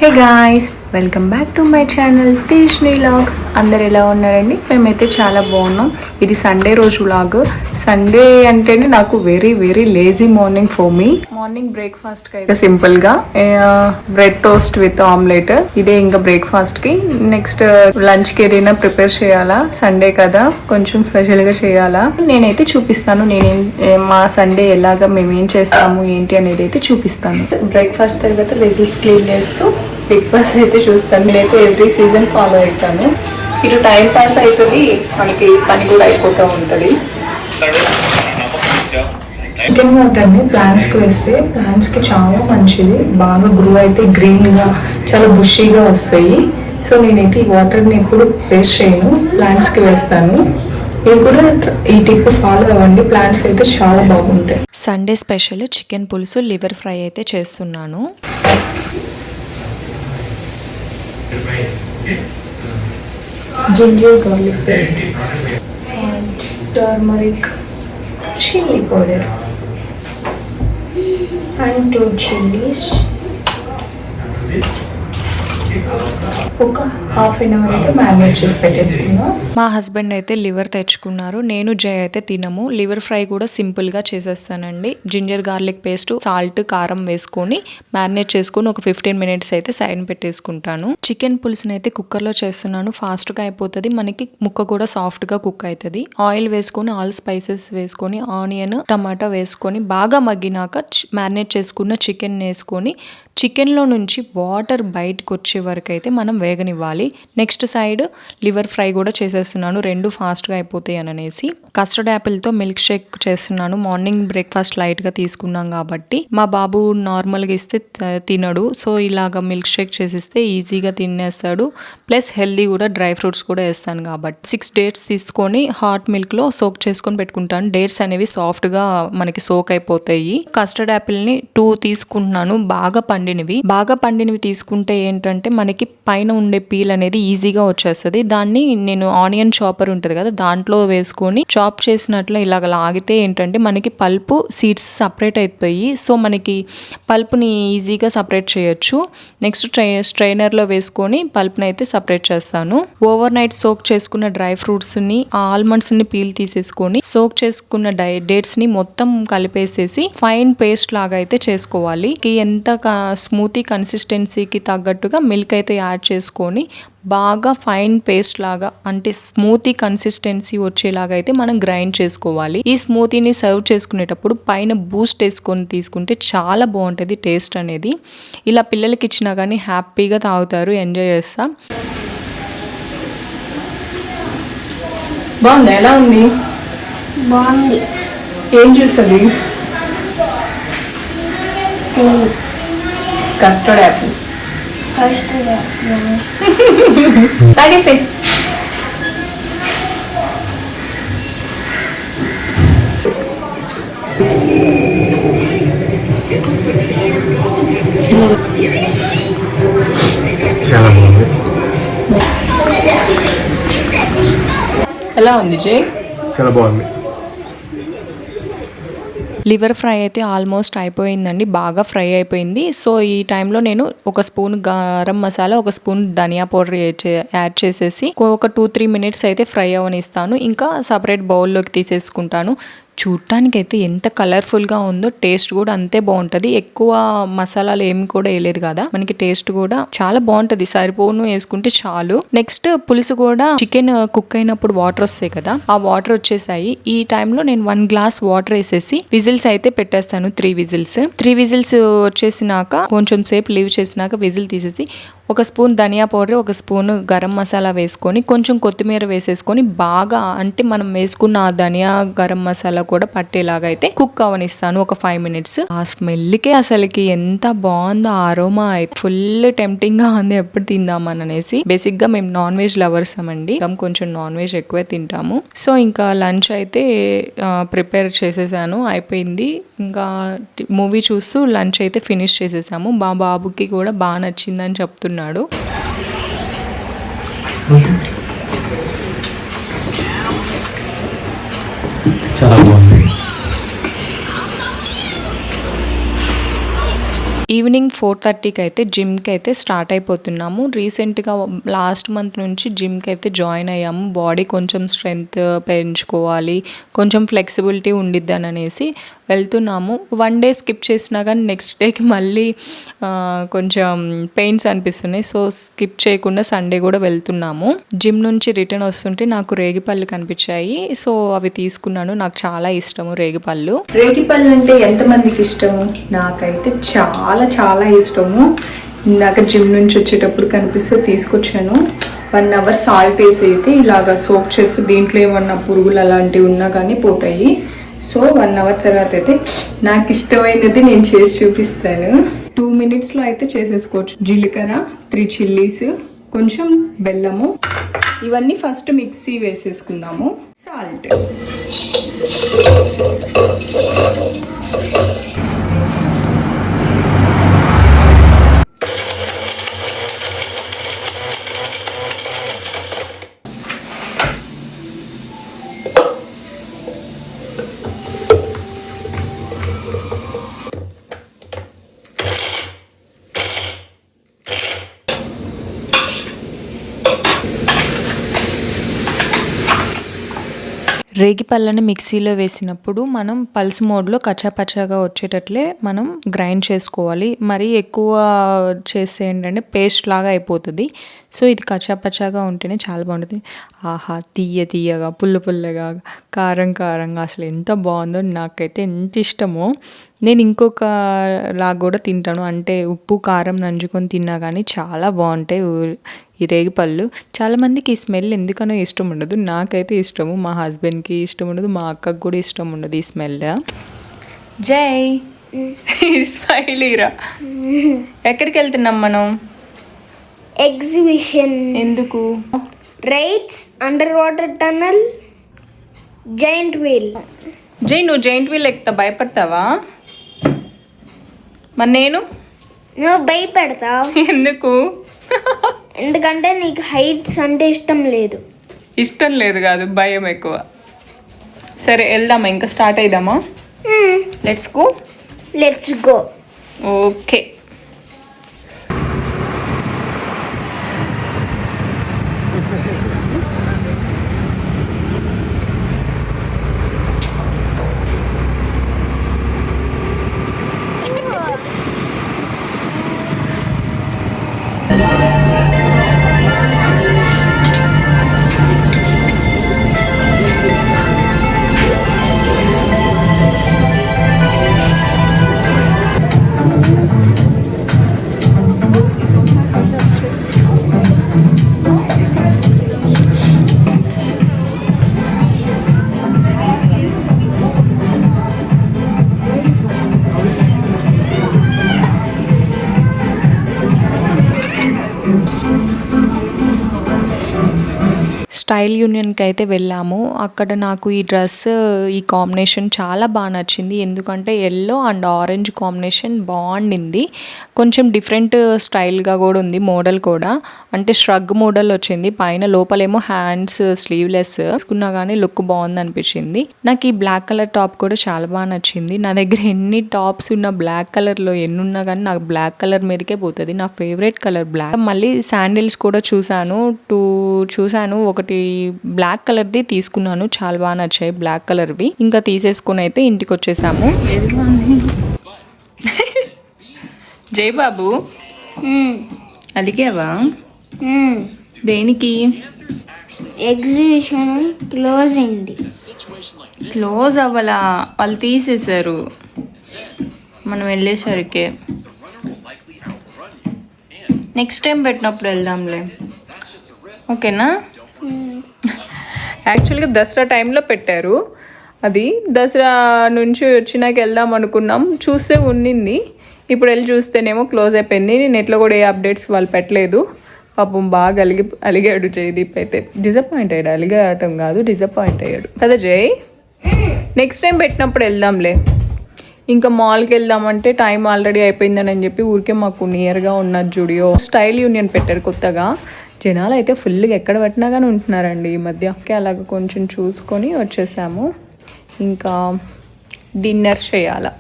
Hey guys, welcome back to my channel తీష్ని vlogs. అందరు ఎలా ఉన్నారండి? మేమైతే చాలా బాగున్నాం. ఇది సండే రోజు వ్లాగ్. సండే అంటేనే నాకు very very lazy morning for me. Morning breakfast కి అయితే సింపుల్ గా బ్రెడ్ టోస్ట్ విత్ ఆమ్లెట్, ఇదే ఇంకా బ్రేక్ఫాస్ట్ కి. నెక్స్ట్ లంచ్ కి ఏదైనా ప్రిపేర్ చేయాలా, సండే కదా కొంచెం స్పెషల్ గా చేయాలా. నేనైతే చూపిస్తాను మా సండే ఎలాగా మేమేం చేస్తాము ఏంటి అనేది అయితే చూపిస్తాను. బ్రేక్ఫాస్ట్ తర్వాత వెజిల్స్ క్లీన్ చేస్తూ బిగ్ బాస్ అయితే చూస్తాను. నేనైతే ఎవ్రీ సీజన్ ఫాలో అవుతాను. ఇటు టైం పాస్ అవుతుంది, మనకి పని కూడా అయిపోతూ ఉంటుంది. చికెన్ వాటర్ని ప్లాంట్స్కి వేస్తే ప్లాంట్స్కి చాలా మంచిది. బాగా గ్రో అయితే గ్రీన్గా చాలా బుషీగా వస్తాయి. సో నేనైతే ఈ వాటర్ని ఎప్పుడు వేస్ట్ చేయను, ప్లాంట్స్కి వేస్తాను. మీరు కూడా ఈ టిప్ ఫాలో అవ్వండి, ప్లాంట్స్ అయితే చాలా బాగుంటాయి. సండే స్పెషల్ చికెన్ పులుసు లివర్ ఫ్రై అయితే చేస్తున్నాను. Ginger garlic paste, salt, turmeric, chilli powder and 2 chilies. ఒక హాఫ్ అన్ అవర్ అయితే మ్యారినేట్ చేసి పెట్టేసుకున్నాం. మా హస్బెండ్ అయితే లివర్ తెచ్చుకున్నారు. నేను జయ అయితే తినము. లివర్ ఫ్రై కూడా సింపుల్ గా చేసేస్తానండి. జింజర్ గార్లిక్ పేస్ట్, సాల్ట్, కారం వేసుకొని మ్యారినేట్ చేసుకొని ఒక 15 మినిట్స్ అయితే సైడ్ పెట్టేసుకుంటాను. చికెన్ పులుసుని అయితే కుక్కర్ లో చేస్తున్నాను. ఫాస్ట్ గా అయిపోతుంది, మనకి ముక్క కూడా సాఫ్ట్ గా కుక్ అవుతుంది. ఆయిల్ వేసుకొని ఆల్ స్పైసెస్ వేసుకొని ఆనియన్, టమాటా వేసుకొని బాగా మగ్గినాక మ్యారినేట్ చేసుకున్న చికెన్ వేసుకొని చికెన్ లో నుంచి వాటర్ బయటకు వచ్చే వరకు అయితే మనం వేగనివ్వాలి. నెక్స్ట్ సైడ్ లివర్ ఫ్రై కూడా చేసేస్తున్నాను, రెండు ఫాస్ట్గా అయిపోతాయి అనేసి. కస్టర్డ్ యాపిల్తో మిల్క్ షేక్ చేస్తున్నాను. మార్నింగ్ బ్రేక్ఫాస్ట్ లైట్గా తీసుకున్నాం కాబట్టి మా బాబు నార్మల్గా ఇస్తే తినడు. సో ఇలాగ మిల్క్ షేక్ చేసిస్తే ఈజీగా తినేస్తాడు. ప్లస్ హెల్దీ కూడా, డ్రై ఫ్రూట్స్ కూడా వేస్తాను కాబట్టి. 6 డేట్స్ తీసుకొని హాట్ మిల్క్లో సోక్ చేసుకొని పెట్టుకుంటాను. డేట్స్ అనేవి సాఫ్ట్గా మనకి సోక్ అయిపోతాయి. కస్టర్డ్ యాపిల్ని 2 తీసుకుంటున్నాను, బాగా పండినవి తీసుకుంటే ఏంటంటే మనకి పైన ఉండే పీల్ అనేది ఈజీగా వచ్చేస్తుంది. దాన్ని నేను ఆనియన్ చాపర్ ఉంటుంది కదా, దాంట్లో వేసుకొని చాప్ చేసినట్లు ఇలాగ లాగితే ఏంటంటే మనకి పల్పు సీడ్స్ సపరేట్ అయిపోయి, సో మనకి పల్పుని ఈజీగా సపరేట్ చేయొచ్చు. నెక్స్ట్ స్ట్రైనర్లో వేసుకొని పల్ప్ని అయితే సపరేట్ చేస్తాను. ఓవర్ నైట్ సోక్ చేసుకున్న డ్రై ఫ్రూట్స్ని, ఆల్మండ్స్ని పీల్ తీసేసుకొని సోక్ చేసుకున్న డేట్స్ని మొత్తం కలిపేసేసి ఫైన్ పేస్ట్ లాగా అయితే చేసుకోవాలి. ఎంత స్మూతీ కన్సిస్టెన్సీకి తగ్గట్టుగా మిల్క్ అయితే యాడ్ చేసుకొని బాగా ఫైన్ పేస్ట్ లాగా, అంటే స్మూతీ కన్సిస్టెన్సీ వచ్చేలాగా అయితే మనం గ్రైండ్ చేసుకోవాలి. ఈ స్మూతీని సర్వ్ చేసుకునేటప్పుడు పైన బూస్ట్ వేసుకొని తీసుకుంటే చాలా బాగుంటుంది టేస్ట్ అనేది. ఇలా పిల్లలకి ఇచ్చినా కానీ హ్యాపీగా తాగుతారు, ఎంజాయ్ చేస్తాం. బాగుంది, ఎలా ఉంది? బాగుంది. ఏం చూస్తుంది? కస్టర్డ్ యాపిల్ తాగేసే. చాలా బాగుంది. ఎలా ఉంది జై? చాలా బాగుంది. లివర్ ఫ్రై అయితే ఆల్మోస్ట్ అయిపోయిందండి, బాగా ఫ్రై అయిపోయింది. సో ఈ టైంలో నేను ఒక స్పూన్ గరం మసాలా, ఒక స్పూన్ ధనియా పౌడర్ యాడ్ చేసేసి ఒక 2-3 మినిట్స్ అయితే ఫ్రై అవనిస్తాను. ఇంకా సపరేట్ బౌల్లోకి తీసేసుకుంటాను. చూడటానికి అయితే ఎంత కలర్ఫుల్గా ఉందో, టేస్ట్ కూడా అంతే బాగుంటుంది. ఎక్కువ మసాలాలు ఏమి కూడా వేయలేదు కదా, మనకి టేస్ట్ కూడా చాలా బాగుంటుంది. సరిపోను వేసుకుంటే చాలు. నెక్స్ట్ పులుసు కూడా, చికెన్ కుక్ అయినప్పుడు వాటర్ వస్తాయి కదా, ఆ వాటర్ వచ్చేసాయి. ఈ టైంలో నేను 1 గ్లాస్ వాటర్ వేసేసి విజిల్స్ అయితే పెట్టేస్తాను. 3 విజిల్స్ వచ్చేసినాక కొంచెం సేపు లీవ్ చేసినాక విజిల్ తీసేసి ఒక స్పూన్ ధనియా పౌడర్, ఒక స్పూన్ గరం మసాలా వేసుకొని కొంచెం కొత్తిమీర వేసేసుకొని బాగా, అంటే మనం వేసుకున్న ఆ ధనియా గరం మసాలా కూడా పట్టేలాగా అయితే కుక్ అవనిస్తాను ఒక 5 మినిట్స్. ఆ స్మెల్కే అసలుకి ఎంత బాగుందో, ఆరోమా అయితే ఫుల్ టెంప్టింగ్ గా ఉంది ఎప్పుడు తిందామని అనేసి. బేసిక్ గా మేము నాన్ వెజ్ లవర్స్ అండి, కొంచెం నాన్ వెజ్ ఎక్కువే తింటాము. సో ఇంకా లంచ్ అయితే ప్రిపేర్ చేసేసాను, అయిపోయింది. ఇంకా మూవీ చూస్తూ లంచ్ అయితే ఫినిష్ చేసేసాము. మా బాబుకి కూడా బాగా నచ్చిందని చెప్తున్నాడు. చాలా బాగుంది. ఈవినింగ్ 4:30కి అయితే జిమ్కి అయితే స్టార్ట్ అయిపోతున్నాము. రీసెంట్గా లాస్ట్ మంత్ నుంచి జిమ్కి అయితే జాయిన్ అయ్యాము. బాడీ కొంచెం స్ట్రెంగ్త్ పెంచుకోవాలి, కొంచెం ఫ్లెక్సిబిలిటీ ఉండిద్దని అనేసి వెళ్తున్నాము. 1 డే స్కిప్ చేసినా కానీ నెక్స్ట్ డేకి మళ్ళీ కొంచెం పెయిన్స్ అనిపిస్తున్నాయి. సో స్కిప్ చేయకుండా సండే కూడా వెళ్తున్నాము. జిమ్ నుంచి రిటర్న్ వస్తుంటే నాకు రేగిపళ్ళు కనిపించాయి. సో అవి తీసుకున్నాను. నాకు చాలా ఇష్టము రేగిపళ్ళు. రేగిపళ్ళు అంటే ఎంతమందికి ఇష్టము? నాకైతే చాలా చాలా ఇష్టము. ఇందాక జిమ్ నుంచి వచ్చేటప్పుడు కనిపిస్తే తీసుకొచ్చాను. 1 అవర్ సాల్ట్ వేసి అయితే ఇలాగా సోక్ చేస్తే దీంట్లో ఏమన్నా పురుగులు అలాంటివి ఉన్నా కానీ పోతాయి. సో 1 అవర్ తర్వాత అయితే నాకు ఇష్టమైనది నేను చేసి చూపిస్తాను. 2 minutesలో అయితే చేసేసుకోవచ్చు. జీలకర్ర, 3 చిల్లీస్, కొంచెం బెల్లము, ఇవన్నీ ఫస్ట్ మిక్సీ వేసేసుకుందాము. సాల్ట్, రేగిపళ్ళని మిక్సీలో వేసినప్పుడు మనం పల్స్ మోడ్లో కచ్చాపచ్చాగా వచ్చేటట్లే మనం గ్రైండ్ చేసుకోవాలి. మరీ ఎక్కువ చేస్తే ఏంటంటే పేస్ట్ లాగా అయిపోతుంది. సో ఇది కచ్చాపచ్చాగా ఉంటేనే చాలా బాగుంటుంది. ఆహా, తీయగా, పుల్లగా, కారంగా అసలు ఎంత బాగుందో. నాకైతే ఎంత ఇష్టమో. నేను ఇంకొక లాగా కూడా తింటాను, అంటే ఉప్పు కారం నంజుకొని తిన్నా కానీ చాలా బాగుంటాయి ఈ రేగిపళ్ళు. చాలామందికి ఈ స్మెల్ ఎందుకనో ఇష్టం ఉండదు. నాకైతే ఇష్టము, మా హస్బెండ్కి ఇష్టం ఉండదు, మా అక్కకు కూడా ఇష్టం ఉండదు ఈ స్మెల్. జై స్మైలీరా. ఎక్కడికి వెళ్తున్నాం మనం? ఎగ్జిబిషన్. ఎందుకు? Rides, under water tunnel, giant wheel. Jai, నువ్వు జైంట్ వీల్ ఎక్కుతా భయపడతావా? మరి నేను నువ్వు భయపెడతావు. ఎందుకు? ఎందుకంటే నీకు హైట్స్ అంటే ఇష్టం లేదు. ఇష్టం లేదు కాదు, భయం ఎక్కువ. సరే వెళ్దామా, ఇంకా స్టార్ట్ అయిదామా? Let's go. ఓకే. స్టైల్ యూనియన్కి అయితే వెళ్ళాము. అక్కడ నాకు ఈ డ్రెస్, ఈ కాంబినేషన్ చాలా బాగా నచ్చింది. ఎందుకంటే ఎల్లో అండ్ ఆరెంజ్ కాంబినేషన్ బాగుండింది. కొంచెం డిఫరెంట్ స్టైల్గా కూడా ఉంది. మోడల్ కూడా అంటే ష్రగ్ మోడల్ వచ్చింది. పైన లోపలేమో హ్యాండ్స్ స్లీవ్లెస్ వేసుకున్నా కానీ లుక్ బాగుంది అనిపించింది. నాకు ఈ బ్లాక్ కలర్ టాప్ కూడా చాలా బాగా నచ్చింది. నా దగ్గర ఎన్ని టాప్స్ ఉన్న బ్లాక్ కలర్లో ఎన్ని ఉన్నా కానీ నాకు బ్లాక్ కలర్ మీదకే పోతుంది. నా ఫేవరెట్ కలర్ బ్లాక్. మళ్ళీ శాండిల్స్ కూడా చూసాను, 2 చూసాను. ఒకటి బ్లాక్ కలర్ది తీసుకున్నాను, చాలా బాగా నచ్చాయి బ్లాక్ కలర్వి. ఇంకా తీసేసుకుని అయితే ఇంటికి వచ్చేసాము. జై బాబు, అడిగావా? దేనికి? ఎగ్జిబిషన్ క్లోజ్ అయింది. క్లోజ్ అవ్వాలా? వాళ్ళు తీసేశారు మనం వెళ్ళేసరికి. నెక్స్ట్ టైం పెట్టినప్పుడు వెళ్దాంలే, ఓకేనా? యాక్చువల్గా దసరా టైంలో పెట్టారు. అది దసరా నుంచి వచ్చినాక వెళ్దాం అనుకున్నాం, చూస్తే ఉండింది. ఇప్పుడు వెళ్ళి చూస్తేనేమో క్లోజ్ అయిపోయింది. నెట్లో కూడా ఏ అప్డేట్స్ వాళ్ళు పెట్టలేదు. పాపం బాగా అలిగాడు జయదీప్ అయితే. డిసప్పాయింట్ అయ్యాడు, అలిగటం కాదు డిసప్పాయింట్ అయ్యాడు కదా జై. నెక్స్ట్ టైం పెట్టినప్పుడు వెళ్దాంలే. ఇంకా మాల్కి వెళ్దామంటే టైం ఆల్రెడీ అయిపోయిందని చెప్పి ఊరికే మాకు నియర్గా ఉన్న జుడియో స్టైల్ యూనియన్ పెట్టారు కొత్తగా. జనాలు అయితే ఫుల్గా ఎక్కడ పెట్టినా కానీ ఉంటున్నారండి ఈ మధ్య. అలాగ కొంచెం చూసుకొని వచ్చేసాము. ఇంకా డిన్నర్ చేయాలి.